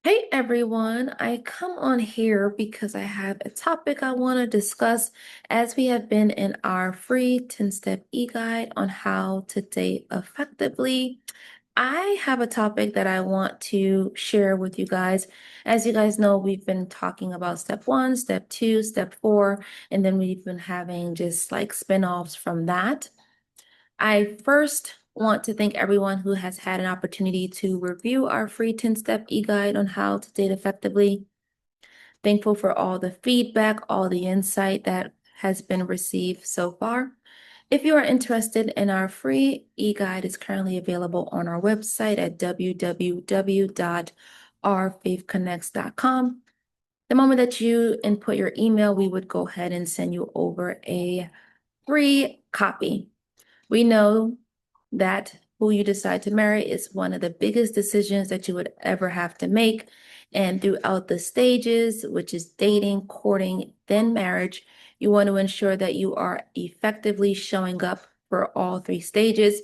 Hey everyone, I come on here because I have a topic I want to discuss as we have been in our free 10-step e-guide on how to date effectively. I have a topic that I want to share with you guys. As you guys know, we've been talking about step one, step two, step four, and then we've been having just like spin-offs from that. I first want to thank everyone who has had an opportunity to review our free 10-step e-guide on how to date effectively. Thankful for all the feedback, all the insight that has been received so far. If you are interested in our free e-guide, it's currently available on our website at www.ourfaithconnects.com. The moment that you input your email, we would go ahead and send you over a free copy. We know that who you decide to marry is one of the biggest decisions that you would ever have to make. And throughout the stages, which is dating, courting, then marriage, you want to ensure that you are effectively showing up for all three stages.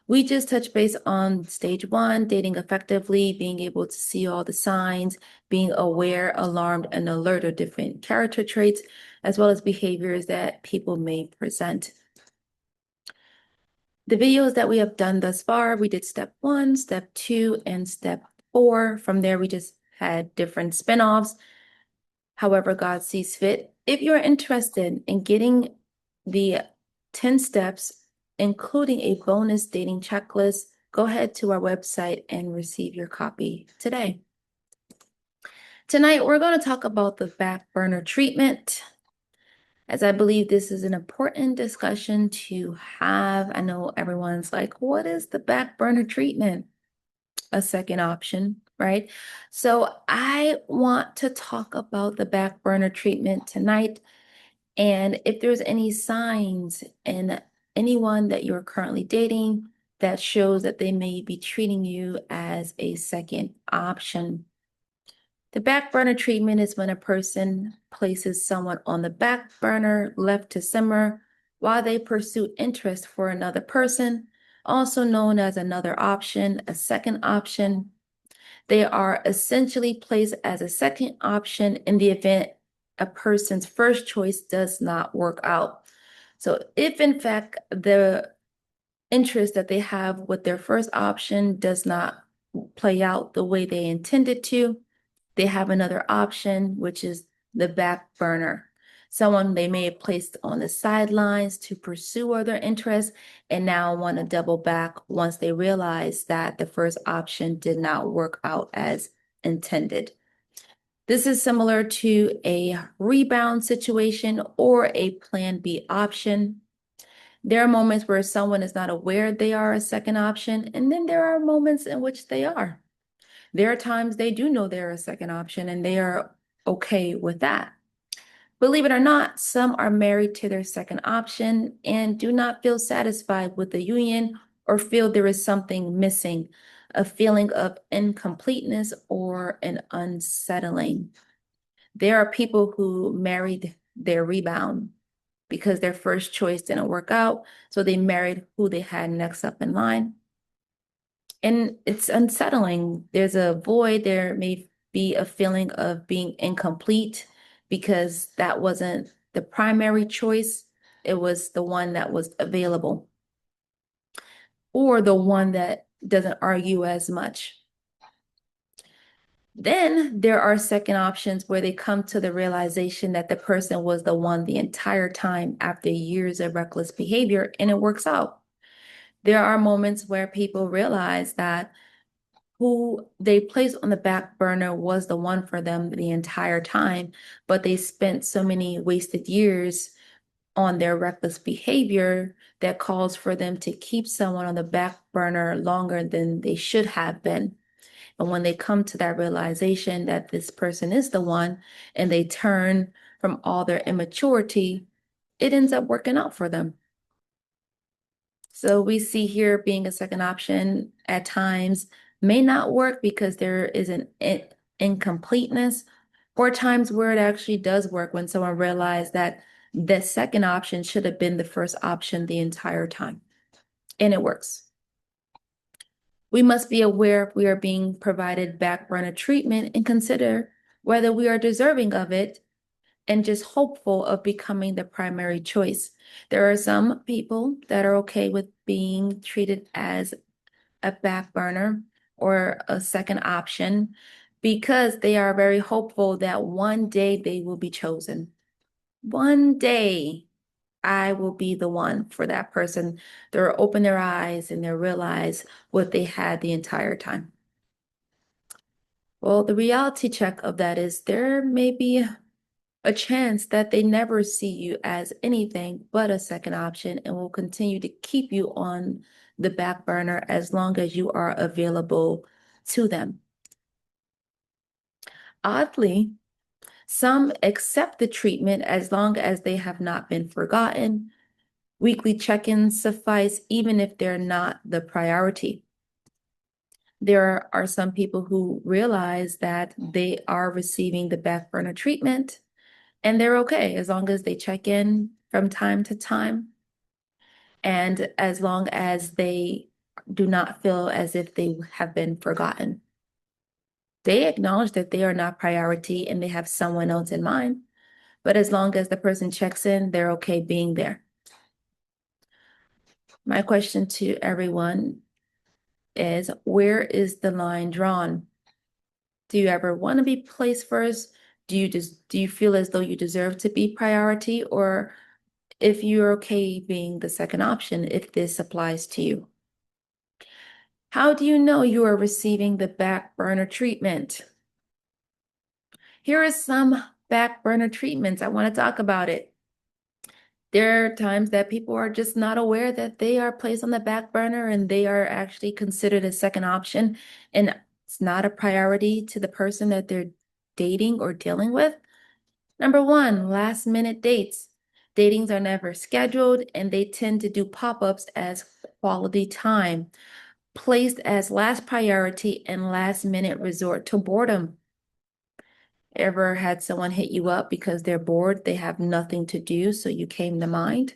We just touched base on stage one, dating effectively, being able to see all the signs, being aware, alarmed, and alert of different character traits, as well as behaviors that people may present. The videos that we have done thus far, we did step one, step two, and step four. From there, we just had different spin-offs, however God sees fit. If you're interested in getting the 10 steps, including a bonus dating checklist, go ahead to our website and receive your copy today. Tonight, we're going to talk about the back burner treatment, as I believe this is an important discussion to have. I know everyone's like, what is the back burner treatment? A second option, right? So I want to talk about the back burner treatment tonight. And if there's any signs in anyone that you're currently dating that shows that they may be treating you as a second option. The back burner treatment is when a person places someone on the back burner, left to simmer, while they pursue interest for another person, also known as another option, a second option. They are essentially placed as a second option in the event a person's first choice does not work out. So if in fact the interest that they have with their first option does not play out the way they intended to, they have another option, which is the back burner. Someone they may have placed on the sidelines to pursue other interests and now want to double back once they realize that the first option did not work out as intended. This is similar to a rebound situation or a plan B option. There are moments where someone is not aware they are a second option, and then there are moments in which they are. There are times they do know they're a second option and they are okay with that. Believe it or not, some are married to their second option and do not feel satisfied with the union or feel there is something missing, a feeling of incompleteness or an unsettling. There are people who married their rebound because their first choice didn't work out, so they married who they had next up in line. And it's unsettling. There's a void. There may be a feeling of being incomplete because that wasn't the primary choice. It was the one that was available or the one that doesn't argue as much. Then there are second options where they come to the realization that the person was the one the entire time after years of reckless behavior, and it works out. There are moments where people realize that who they placed on the back burner was the one for them the entire time, but they spent so many wasted years on their reckless behavior that calls for them to keep someone on the back burner longer than they should have been. And when they come to that realization that this person is the one and they turn from all their immaturity, it ends up working out for them. So we see here being a second option at times may not work because there is an incompleteness, or times where it actually does work when someone realized that the second option should have been the first option the entire time. And it works. We must be aware if we are being provided back burner treatment and consider whether we are deserving of it and just hopeful of becoming the primary choice. There are some people that are okay with being treated as a back burner or a second option because they are very hopeful that one day they will be chosen. One day I will be the one for that person. They'll open their eyes and they'll realize what they had the entire time. Well, the reality check of that is there may be a chance that they never see you as anything but a second option and will continue to keep you on the back burner as long as you are available to them. Oddly, some accept the treatment as long as they have not been forgotten. Weekly check-ins suffice even if they're not the priority. There are some people who realize that they are receiving the back burner treatment and they're okay as long as they check in from time to time and as long as they do not feel as if they have been forgotten. They acknowledge that they are not priority and they have someone else in mind, but as long as the person checks in, they're okay being there. My question to everyone is, where is the line drawn? Do you ever want to be placed first? Do you feel as though you deserve to be priority, or if you're okay being the second option if this applies to you? How do you know you are receiving the back burner treatment? Here are some back burner treatments. I want to talk about it. There are times that people are just not aware that they are placed on the back burner and they are actually considered a second option, and it's not a priority to the person that they're dating or dealing with. Number one, last minute dates. Datings are never scheduled and they tend to do pop-ups as quality time, placed as last priority and last minute resort to boredom. Ever had someone hit you up because they're bored, they have nothing to do, so you came to mind?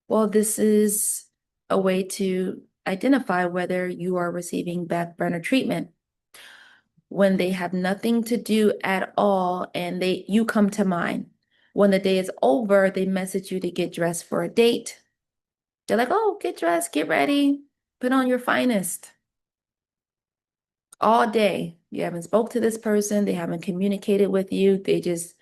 Well, this is a way to identify whether you are receiving back burner treatment. When they have nothing to do at all and you come to mind. When the day is over, they message you to get dressed for a date. They're like, oh, get dressed, get ready, put on your finest. All day, you haven't spoke to this person, they haven't communicated with you, they just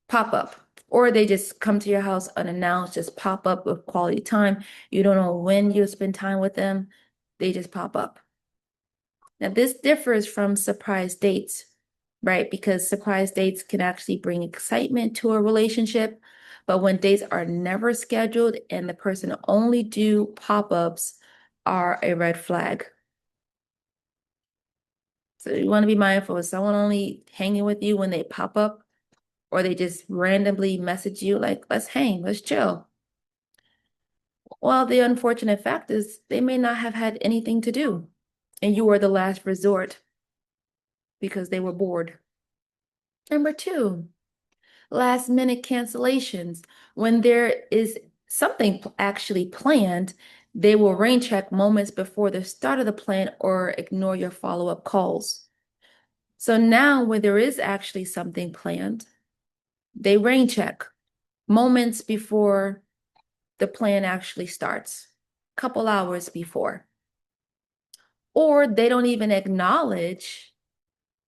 pop up. Or they just come to your house unannounced, just pop up with quality time. You don't know when you'll spend time with them. They just pop up. Now, this differs from surprise dates, right? Because surprise dates can actually bring excitement to a relationship. But when dates are never scheduled and the person only do pop-ups are a red flag. So you want to be mindful. Is someone only hanging with you when they pop up or they just randomly message you like, let's hang, let's chill? Well, the unfortunate fact is they may not have had anything to do and you were the last resort because they were bored. Number two, last minute cancellations. When there is something actually planned, they will rain check moments before the start of the plan or ignore your follow-up calls. So now when there is actually something planned, they rain check moments before the plan actually starts, a couple hours before. Or they don't even acknowledge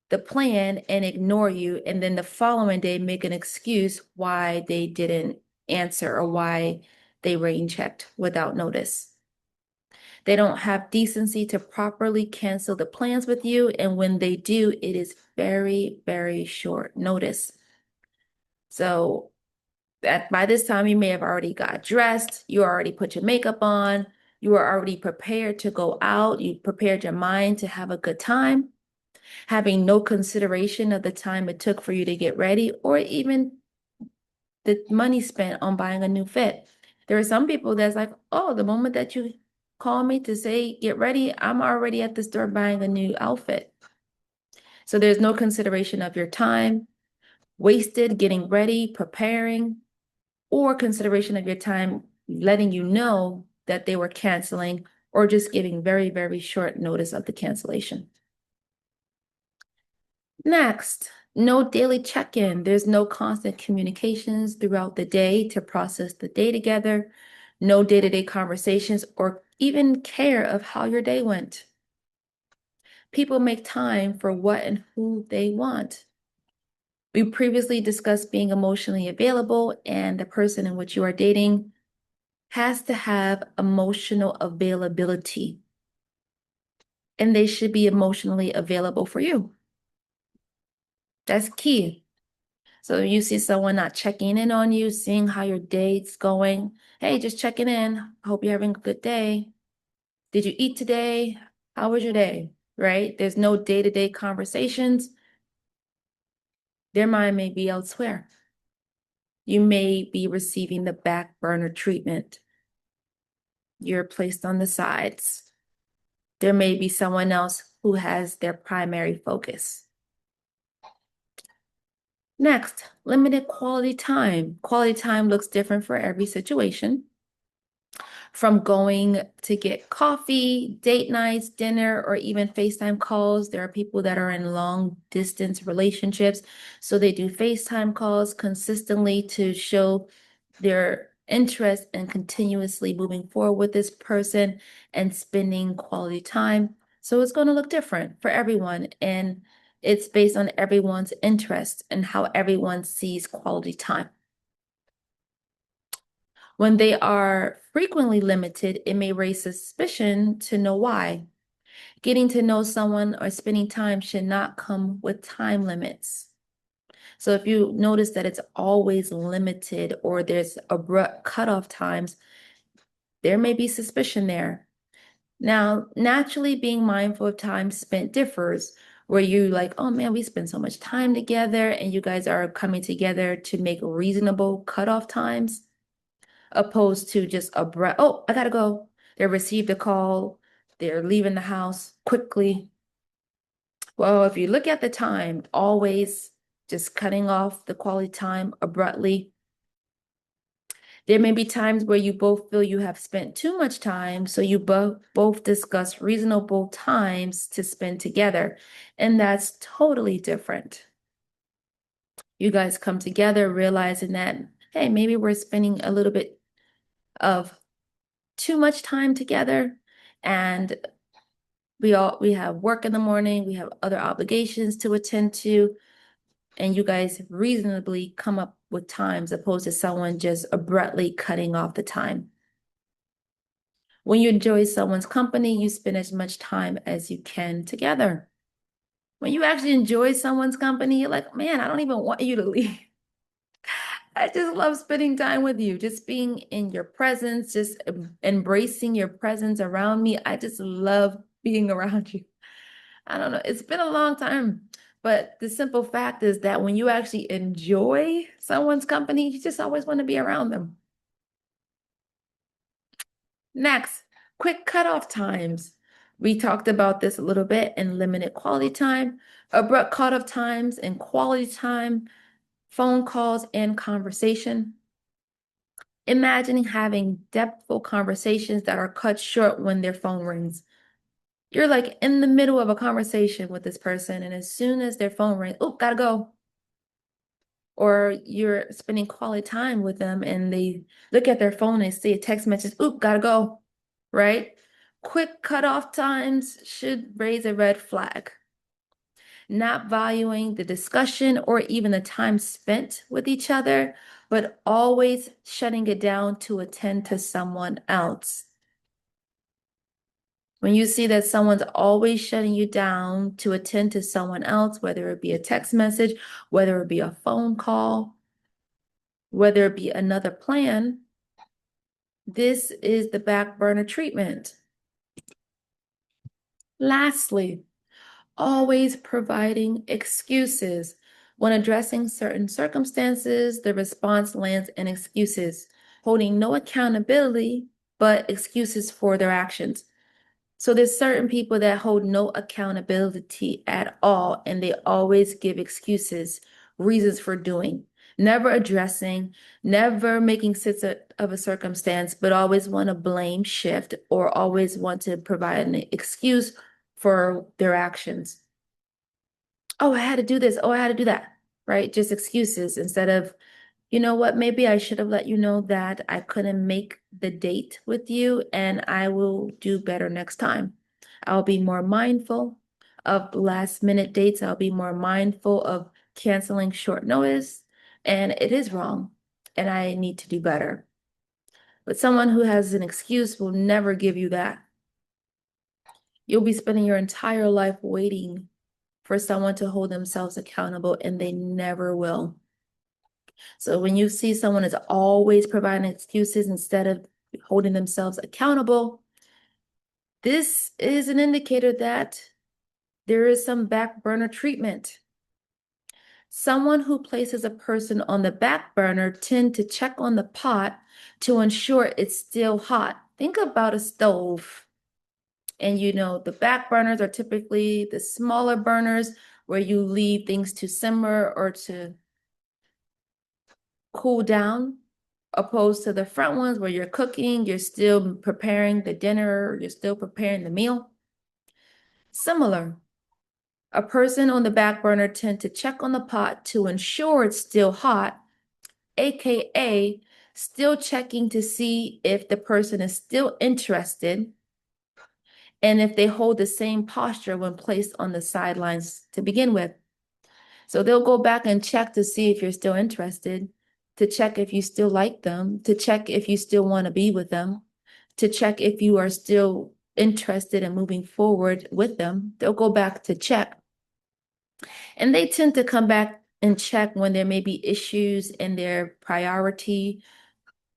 the plan and ignore you, and then the following day make an excuse why they didn't answer or why they rain checked without notice. They don't have decency to properly cancel the plans with you, and when they do, it is very, very short notice. So that by this time you may have already got dressed, you already put your makeup on, you are already prepared to go out, you prepared your mind to have a good time, having no consideration of the time it took for you to get ready or even the money spent on buying a new fit. There are some people that's like, oh, the moment that you call me to say, get ready, I'm already at the store buying a new outfit. So there's no consideration of your time wasted getting ready, preparing, or consideration of your time letting you know that they were canceling or just giving very, very short notice of the cancellation. Next, no daily check-in. There's no constant communications throughout the day to process the day together, no day-to-day conversations or even care of how your day went. People make time for what and who they want. We previously discussed being emotionally available, and the person in which you are dating has to have emotional availability, and they should be emotionally available for you. That's key. So you see someone not checking in on you, seeing how your day's going. Hey, just checking in. I hope you're having a good day. Did you eat today? How was your day? Right? There's no day-to-day conversations. Their mind may be elsewhere. You may be receiving the back burner treatment. You're placed on the sides. There may be someone else who has their primary focus. Next, limited quality time. Quality time looks different for every situation. From going to get coffee, date nights, dinner, or even FaceTime calls. There are people that are in long distance relationships, so they do FaceTime calls consistently to show their interest in continuously moving forward with this person and spending quality time. So it's going to look different for everyone, and it's based on everyone's interest and how everyone sees quality time. When they are frequently limited, it may raise suspicion to know why. Getting to know someone or spending time should not come with time limits. So if you notice that it's always limited or there's abrupt cutoff times, there may be suspicion there. Now, naturally, being mindful of time spent differs, where you like, oh man, we spend so much time together, and you guys are coming together to make reasonable cutoff times, opposed to just abrupt, oh, I gotta go. They received a call, they're leaving the house quickly. Well, if you look at the time, always just cutting off the quality time abruptly. There may be times where you both feel you have spent too much time, so you both discuss reasonable times to spend together, and that's totally different. You guys come together realizing that, hey, maybe we're spending a little bit of too much time together, and we have work in the morning, we have other obligations to attend to, and you guys reasonably come up with times opposed to someone just abruptly cutting off the time. When you enjoy someone's company, you spend as much time as you can together. When you actually enjoy someone's company, you're like, man, I don't even want you to leave. I just love spending time with you, just being in your presence, just embracing your presence around me. I just love being around you. I don't know. It's been a long time, but the simple fact is that when you actually enjoy someone's company, you just always want to be around them. Next, quick cutoff times. We talked about this a little bit in limited quality time, abrupt cutoff times, and quality time, phone calls, and conversation. Imagining having depthful conversations that are cut short when their phone rings. You're like in the middle of a conversation with this person, and as soon as their phone rings, oh, gotta go. Or you're spending quality time with them and they look at their phone and see a text message, oop, gotta go, right? Quick cutoff times should raise a red flag. Not valuing the discussion or even the time spent with each other, but always shutting it down to attend to someone else. When you see that someone's always shutting you down to attend to someone else, whether it be a text message, whether it be a phone call, whether it be another plan, this is the back burner treatment. Lastly, always providing excuses. When addressing certain circumstances, the response lands in excuses, holding no accountability, but excuses for their actions. So there's certain people that hold no accountability at all, and they always give excuses, reasons for doing. never addressing, never making sense of a circumstance, but always want to blame shift or always want to provide an excuse for their actions. Oh, I had to do this. Oh, I had to do that, right? Just excuses instead of, you know what, maybe I should have let you know that I couldn't make the date with you and I will do better next time. I'll be more mindful of last minute dates. I'll be more mindful of canceling short notice. And it is wrong and I need to do better. But someone who has an excuse will never give you that. You'll be spending your entire life waiting for someone to hold themselves accountable and they never will. So when you see someone is always providing excuses instead of holding themselves accountable, this is an indicator that there is some back burner treatment. Someone who places a person on the back burner tend to check on the pot to ensure it's still hot. Think about a stove. And you know, the back burners are typically the smaller burners where you leave things to simmer or to cool down, opposed to the front ones where you're cooking, you're still preparing the dinner, you're still preparing the meal. Similar, a person on the back burner tend to check on the pot to ensure it's still hot, aka still checking to see if the person is still interested and if they hold the same posture when placed on the sidelines to begin with. So they'll go back and check to see if you're still interested, to check if you still like them, to check if you still want to be with them, to check if you are still interested in moving forward with them. They'll go back to check. And they tend to come back and check when there may be issues in their priority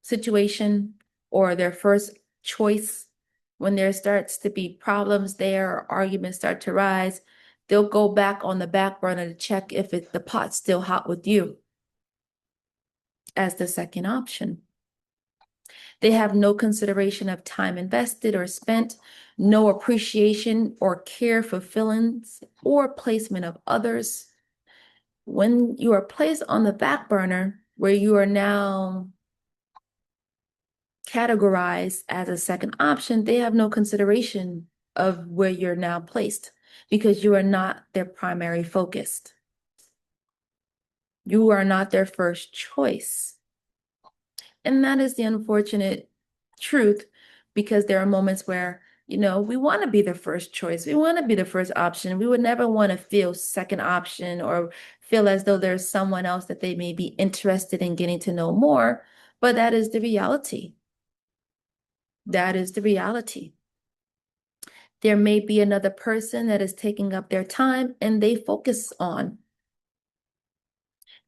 situation or their first choice. When there starts to be problems there or arguments start to rise, they'll go back on the back burner to check if the pot's still hot with you as the second option. They have no consideration of time invested or spent, no appreciation or care for feelings or placement of others. When you are placed on the back burner, where you are now categorized as a second option, they have no consideration of where you're now placed because you are not their primary focus. You are not their first choice. And that is the unfortunate truth because there are moments where, you know, we want to be the first choice. We want to be the first option. We would never want to feel second option or feel as though there's someone else that they may be interested in getting to know more. But that is the reality. That is the reality. There may be another person that is taking up their time and they focus on.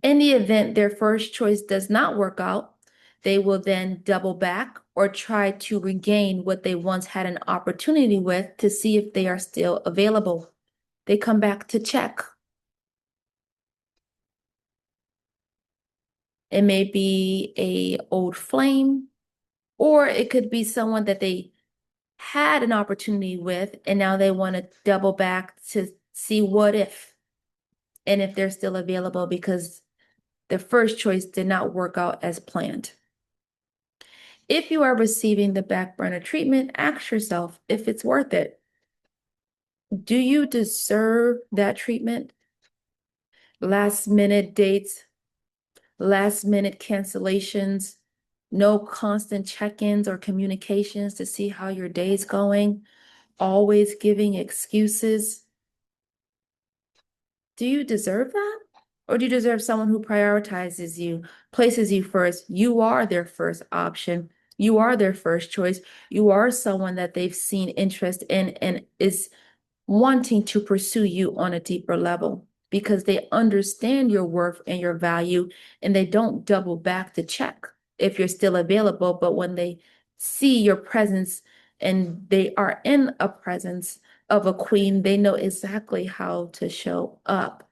In the event their first choice does not work out, they will then double back or try to regain what they once had an opportunity with to see if they are still available. They come back to check. It may be an old flame, or it could be someone that they had an opportunity with, and now they want to double back to see what if, and if they're still available because the first choice did not work out as planned. If you are receiving the back burner treatment, ask yourself if it's worth it. Do you deserve that treatment? Last minute dates, last minute cancellations, no constant check-ins or communications to see how your day's going, always giving excuses. Do you deserve that? Or do you deserve someone who prioritizes you, places you first? You are their first option. You are their first choice. You are someone that they've seen interest in and is wanting to pursue you on a deeper level because they understand your worth and your value and they don't double back to check if you're still available. But when they see your presence and they are in a presence of a queen, they know exactly how to show up.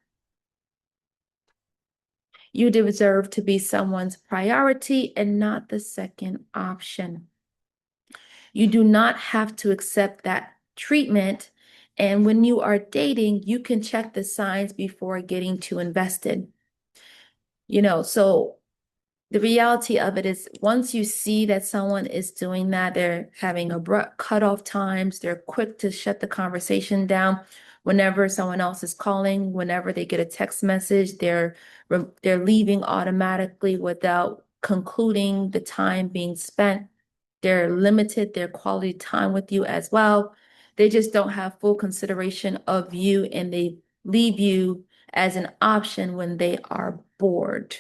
You deserve to be someone's priority and not the second option. You do not have to accept that treatment. And when you are dating, you can check the signs before getting too invested. So the reality of it is once you see that someone is doing that, they're having abrupt cutoff times, they're quick to shut the conversation down whenever someone else is calling, whenever they get a text message, they're leaving automatically without concluding the time being spent. They're limited their quality time with you as well. They just don't have full consideration of you and they leave you as an option when they are bored.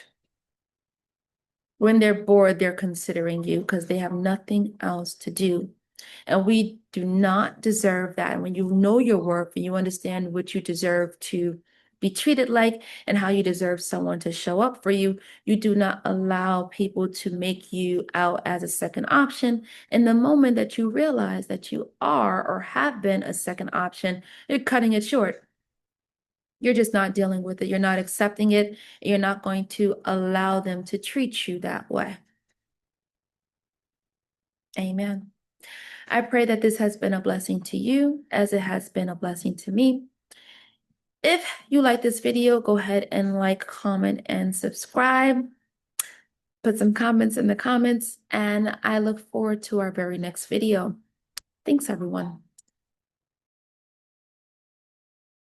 When they're bored, they're considering you because they have nothing else to do. And we do not deserve that. And when you know your worth and you understand what you deserve to be treated like and how you deserve someone to show up for you, you do not allow people to make you out as a second option. And the moment that you realize that you are or have been a second option, you're cutting it short. You're just not dealing with it. You're not accepting it. You're not going to allow them to treat you that way. Amen. I pray that this has been a blessing to you as it has been a blessing to me. If you like this video, go ahead and like, comment, and subscribe. Put some comments in the comments, and I look forward to our very next video. Thanks, everyone.